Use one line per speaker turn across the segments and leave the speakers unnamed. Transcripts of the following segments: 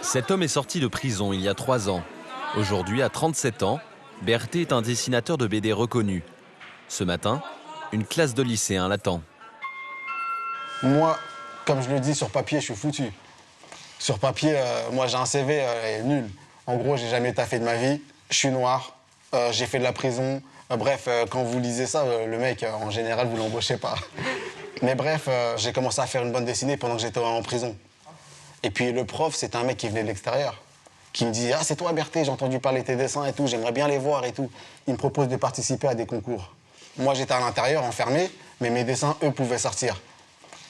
Cet homme est sorti de prison il y a 3 ans. Aujourd'hui, à 37 ans, Berthé est un dessinateur de BD reconnu. Ce matin, une classe de lycéens l'attend.
Moi, comme je le dis, sur papier, je suis foutu. Sur papier, moi, j'ai un CV nul. En gros, j'ai jamais taffé de ma vie. Je suis noir. J'ai fait de la prison. Bref, quand vous lisez ça, le mec, en général, vous l'embauchez pas. Mais bref, j'ai commencé à faire une bande dessinée pendant que j'étais en prison. Et puis le prof, c'était un mec qui venait de l'extérieur, qui me dit « Ah, c'est toi, Berthé, j'ai entendu parler de tes dessins et tout, j'aimerais bien les voir et tout. » Il me propose de participer à des concours. Moi, j'étais à l'intérieur, enfermé, mais mes dessins, eux, pouvaient sortir.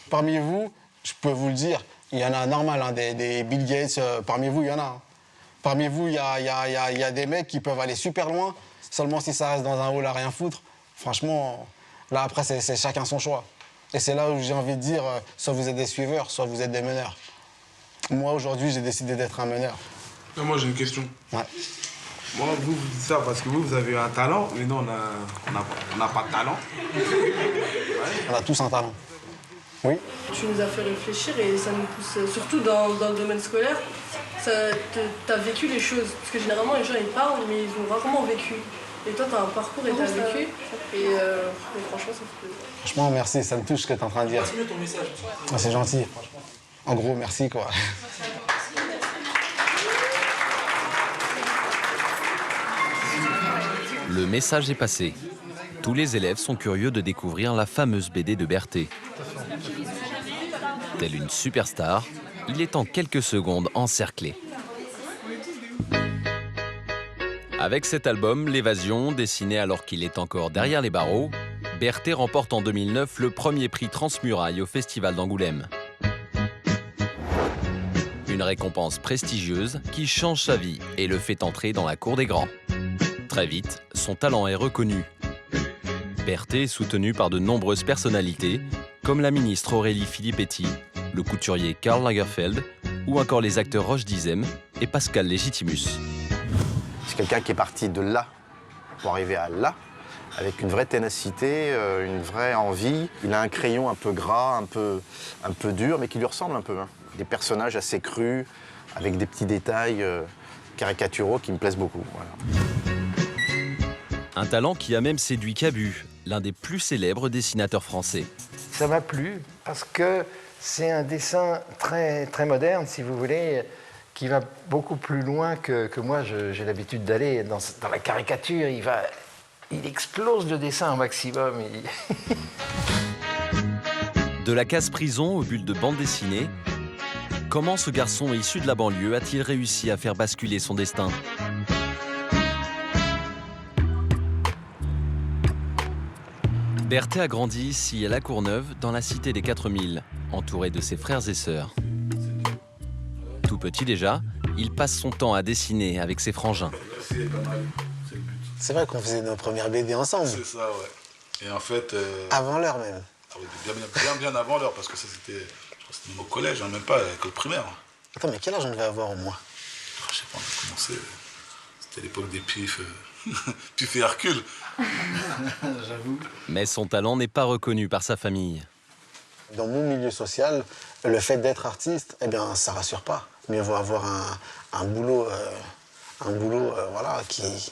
Parmi vous, je peux vous le dire, il y en a normal, hein, des Bill Gates, parmi vous, il y en a. Hein. Parmi vous, il y a des mecs qui peuvent aller super loin, seulement si ça reste dans un hall à rien foutre. Franchement, là, après, c'est chacun son choix. Et c'est là où j'ai envie de dire, soit vous êtes des suiveurs, soit vous êtes des meneurs. Moi, aujourd'hui, j'ai décidé d'être un meneur.
Mais moi, j'ai une question.
Ouais.
Moi, vous dites ça parce que vous avez un talent, mais nous, on n'a pas de talent.
On a tous un talent. Oui.
Tu nous as fait réfléchir et ça nous pousse, surtout dans le domaine scolaire, t'as vécu les choses. Parce que généralement, les gens, ils parlent, mais ils ont rarement vécu. Et toi, t'as un parcours et t'as vécu. Et franchement, ça fait plaisir.
Franchement, merci, ça me touche ce que t'es en train de dire.
Passe-le ton message.
Ah, c'est gentil. En gros, merci, quoi.
Le message est passé. Tous les élèves sont curieux de découvrir la fameuse BD de Berthé. Tel une superstar, il est en quelques secondes encerclé. Avec cet album, L'Évasion, dessiné alors qu'il est encore derrière les barreaux, Berthé remporte en 2009 le premier prix Transmuraille au Festival d'Angoulême. Une récompense prestigieuse qui change sa vie et le fait entrer dans la cour des grands. Très vite, son talent est reconnu. Berthé est soutenu par de nombreuses personnalités, comme la ministre Aurélie Filippetti, le couturier Karl Lagerfeld, ou encore les acteurs Roche Dizem et Pascal Légitimus.
C'est quelqu'un qui est parti de là pour arriver à là, avec une vraie ténacité, une vraie envie. Il a un crayon un peu gras, un peu dur, mais qui lui ressemble un peu. Hein. Des personnages assez crus, avec des petits détails caricaturaux qui me plaisent beaucoup. Voilà.
Un talent qui a même séduit Cabu, l'un des plus célèbres dessinateurs français.
Ça m'a plu parce que c'est un dessin très, très moderne, si vous voulez, qui va beaucoup plus loin que moi j'ai l'habitude d'aller dans la caricature. Il explose le dessin au maximum.
De la case-prison au but de bande dessinée, comment ce garçon issu de la banlieue a-t-il réussi à faire basculer son destin ? Berthé a grandi ici à La Courneuve, dans la cité des 4000, entouré de ses frères et sœurs. Tout petit déjà, il passe son temps à dessiner avec ses frangins.
C'est pas mal, c'est le but.
C'est vrai qu'on faisait nos premières BD ensemble.
C'est ça, ouais. Et en fait...
Avant l'heure, même.
Ah oui, bien avant l'heure, parce que ça, c'était... Je crois que c'était même au collège, hein, même pas à l'école primaire.
Attends, mais quel âge on devait avoir au moins?
Je sais pas, on a commencé... C'était l'époque des pifs... Pif et Hercule. J'avoue.
Mais son talent n'est pas reconnu par sa famille.
Dans mon milieu social, le fait d'être artiste, eh bien, ça rassure pas. Mais on va avoir un boulot, voilà, qui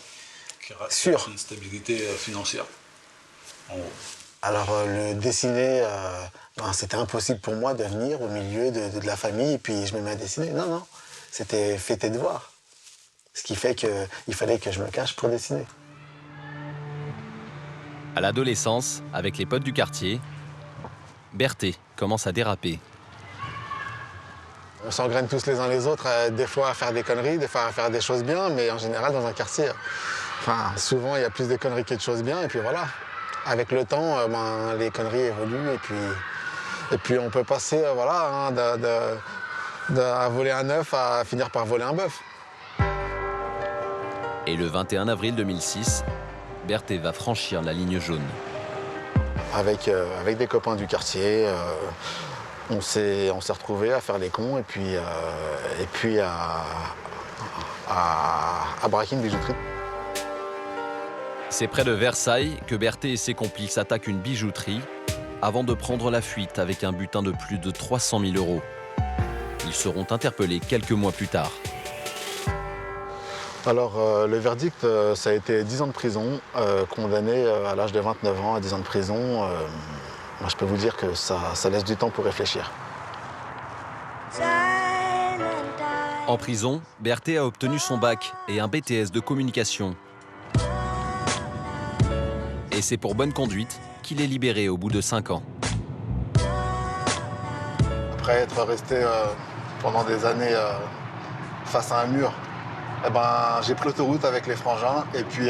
rassure
sûr.
Une stabilité financière, en gros.
Alors, le dessiner, c'était impossible pour moi de venir au milieu de la famille et puis je me mets à dessiner. Non, non, c'était fais tes devoirs. Ce qui fait qu'il fallait que je me cache pour dessiner.
À l'adolescence, avec les potes du quartier, Berthé commence à déraper.
On s'engraine tous les uns les autres, des fois à faire des conneries, des fois à faire des choses bien, mais en général dans un quartier, souvent il y a plus de conneries que de choses bien, et puis voilà. Avec le temps, les conneries évoluent, et puis on peut passer à voler un œuf à finir par voler un bœuf.
Et le 21 avril 2006, Berthé va franchir la ligne jaune.
Avec des copains du quartier, on s'est retrouvés à faire les cons et puis à braquer une bijouterie.
C'est près de Versailles que Berthé et ses complices attaquent une bijouterie avant de prendre la fuite avec un butin de plus de 300 000 €. Ils seront interpellés quelques mois plus tard.
Alors, le verdict, ça a été 10 ans de prison, condamné à l'âge de 29 ans à 10 ans de prison. Moi, je peux vous dire que ça laisse du temps pour réfléchir.
En prison, Berthet a obtenu son bac et un BTS de communication. Et c'est pour bonne conduite qu'il est libéré au bout de 5 ans.
Après être resté pendant des années face à un mur, eh ben, j'ai pris l'autoroute avec les frangins et puis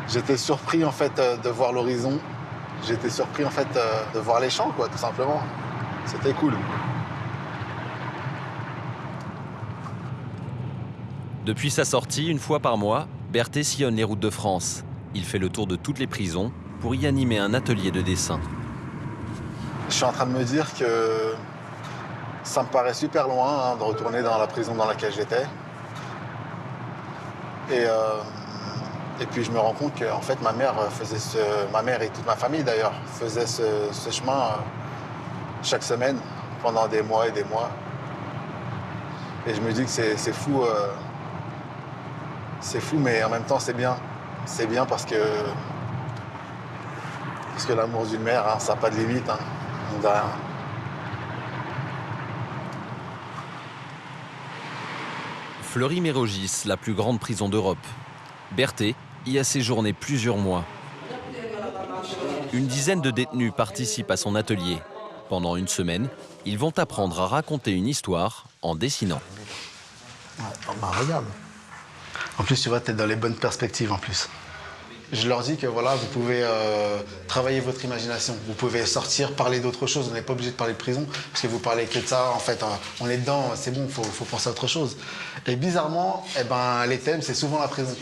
j'étais surpris en fait de voir l'horizon. J'étais surpris en fait de voir les champs, quoi, tout simplement. C'était cool.
Depuis sa sortie, une fois par mois, Berthet sillonne les routes de France. Il fait le tour de toutes les prisons pour y animer un atelier de dessin.
Je suis en train de me dire que ça me paraît super loin de retourner dans la prison dans laquelle j'étais. Et puis je me rends compte que en fait, ma mère et toute ma famille d'ailleurs faisaient ce chemin chaque semaine pendant des mois et des mois. Et je me dis que c'est fou. C'est fou, mais en même temps, c'est bien. C'est bien parce que l'amour d'une mère, hein, ça n'a pas de limite. Hein. On a rien.
Fleury-Mérogis, la plus grande prison d'Europe. Berthet y a séjourné plusieurs mois. Une dizaine de détenus participent à son atelier. Pendant une semaine, ils vont apprendre à raconter une histoire en dessinant.
Ouais, oh bah regarde. En plus, tu vois, t'es dans les bonnes perspectives en plus. Je leur dis que voilà, vous pouvez travailler votre imagination. Vous pouvez sortir, parler d'autre chose. On n'est pas obligé de parler de prison, parce que vous parlez que de ça. En fait, on est dedans, c'est bon, faut penser à autre chose. Et bizarrement, eh ben, les thèmes, c'est souvent la prison.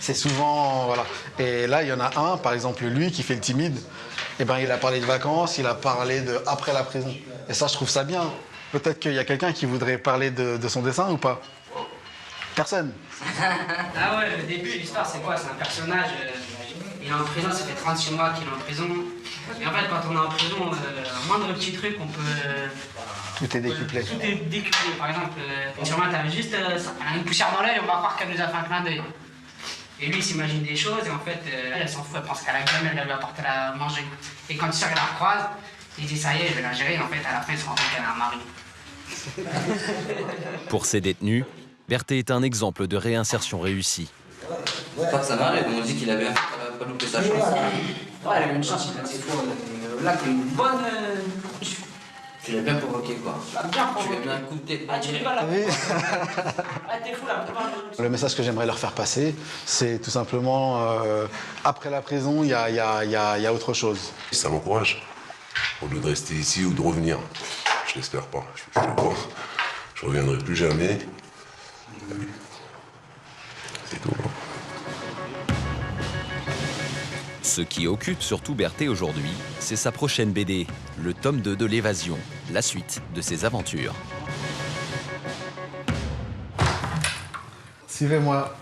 C'est souvent, voilà. Et là, il y en a un, par exemple, lui, qui fait le timide. Eh ben, il a parlé de vacances, il a parlé de après la prison. Et ça, je trouve ça bien. Peut-être qu'il y a quelqu'un qui voudrait parler de son dessin ou pas? Personne.
Ah ouais, le début, l'histoire, c'est quoi? C'est un personnage, il est en prison, ça fait 36 mois qu'il est en prison. Et en fait, quand on est en prison, un moindre petit truc, on peut...
Tout est décuplé.
Tout est décuplé. Par exemple, sûrement, t'avais juste une poussière dans l'œil, on va croire qu'elle nous a fait un clin d'œil. Et lui, il s'imagine des choses, et en fait, elle s'en fout, elle pense qu'elle a jamais, elle lui apporté à manger. Et quand il sort, elle la recroise, il dit ça y est, je vais la gérer, et en fait, à la fin, il se rend compte qu'elle a un mari.
Pour ces détenus, Berthet est un exemple de réinsertion réussie.
Pas que ça m'arrive, on dit qu'il a bien fait, pas loupé sa chance.
Ouais, il a eu une chance, il a dit là, t'es une bonne...
Tu l'as bien provoqué, quoi.
Bien provoqué.
Tu lui as mis un coup de tête.
Ah, tu rigoles là.
Oui.
Ah, t'es fou là.
Le message que j'aimerais leur faire passer, c'est tout simplement, après la prison, il y a autre chose.
Ça m'encourage. Au lieu de rester ici ou de revenir. Je l'espère pas. Je le vois. Je reviendrai plus jamais. C'est tout.
Ce qui occupe surtout Berthet aujourd'hui, c'est sa prochaine BD, le tome 2 de l'Évasion, la suite de ses aventures.
Suivez-moi.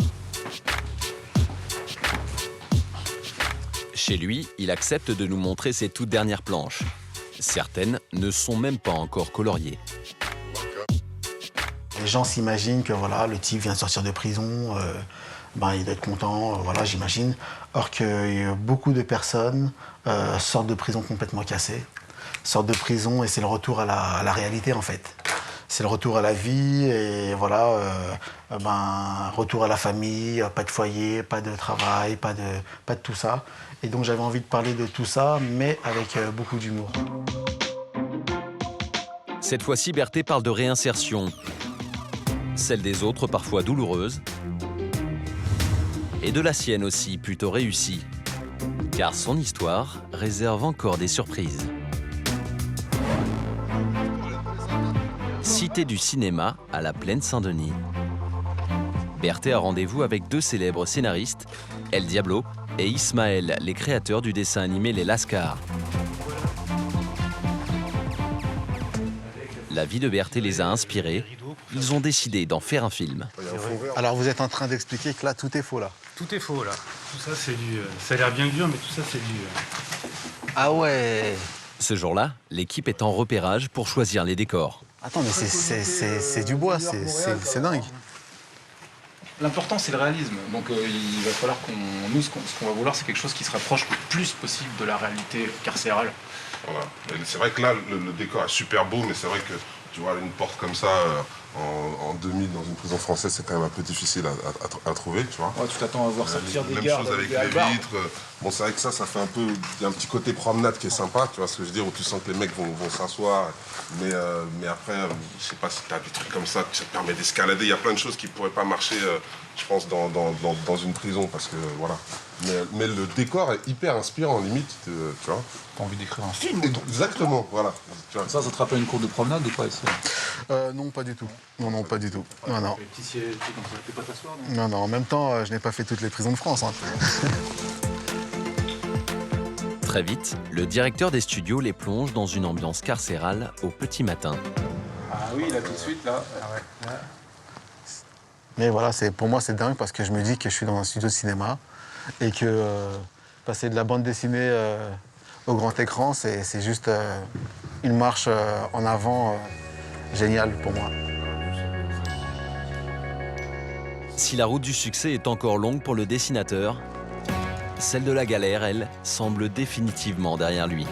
Chez lui, il accepte de nous montrer ses toutes dernières planches. Certaines ne sont même pas encore coloriées.
Les gens s'imaginent que voilà, le type vient de sortir de prison, il doit être content, voilà, j'imagine. Or que beaucoup de personnes sortent de prison complètement cassées, sortent de prison et c'est le retour à la réalité en fait. C'est le retour à la vie et voilà, retour à la famille, pas de foyer, pas de travail, pas de tout ça. Et donc j'avais envie de parler de tout ça, mais avec beaucoup d'humour.
Cette fois-ci, Berthet parle de réinsertion. Celle des autres parfois douloureuse, et de la sienne aussi plutôt réussie, car son histoire réserve encore des surprises. Cité du cinéma à la Plaine Saint-Denis. Berthet a rendez-vous avec deux célèbres scénaristes, El Diablo et Ismaël, les créateurs du dessin animé Les Lascars. La vie de Berthet les a inspirés. Ils ont décidé d'en faire un film.
Alors vous êtes en train d'expliquer que là, tout est faux là.
Tout est faux là. Tout ça c'est du... Ça a l'air bien dur, mais tout ça c'est du...
Ah ouais.
Ce jour-là, l'équipe est en repérage pour choisir les décors.
Attends, mais c'est du bois, c'est dingue.
L'important, c'est le réalisme. Donc il va falloir nous, ce qu'on va vouloir, c'est quelque chose qui se rapproche le plus possible de la réalité carcérale.
Voilà. C'est vrai que là, le décor est super beau, mais c'est vrai que tu vois, une porte comme ça, en 2000, dans une prison française, c'est quand même un peu difficile à trouver, tu vois.
Ouais, tu t'attends à voir sortir des gardes.
Même chose avec les vitres. Bon, c'est vrai que ça fait un peu... Il y a un petit côté promenade qui est sympa, tu vois ce que je veux dire, où tu sens que les mecs vont s'asseoir. Mais après, je sais pas si tu as des trucs comme ça, ça te permet d'escalader. Il y a plein de choses qui pourraient pas marcher, je pense, dans une prison, parce que, voilà. Mais le décor est hyper inspirant, limite, tu vois.
T'as envie d'écrire un film.
Exactement, voilà. Tu vois.
Ça te rappelle une cour de promenade ou pas ici?
Non, pas du tout. Non, pas du tout. Non.
Les petits sièges, comme ça, tu peux pas t'asseoir,
Non, en même temps, je n'ai pas fait toutes les prisons de France. Hein.
Très vite, le directeur des studios les plonge dans une ambiance carcérale au petit matin.
Ah oui, là, tout de suite, là.
Mais voilà, pour moi, c'est dingue parce que je me dis que je suis dans un studio de cinéma et que passer de la bande dessinée au grand écran, c'est juste une marche en avant géniale pour moi.
Si la route du succès est encore longue pour le dessinateur, celle de la galère, elle, semble définitivement derrière lui.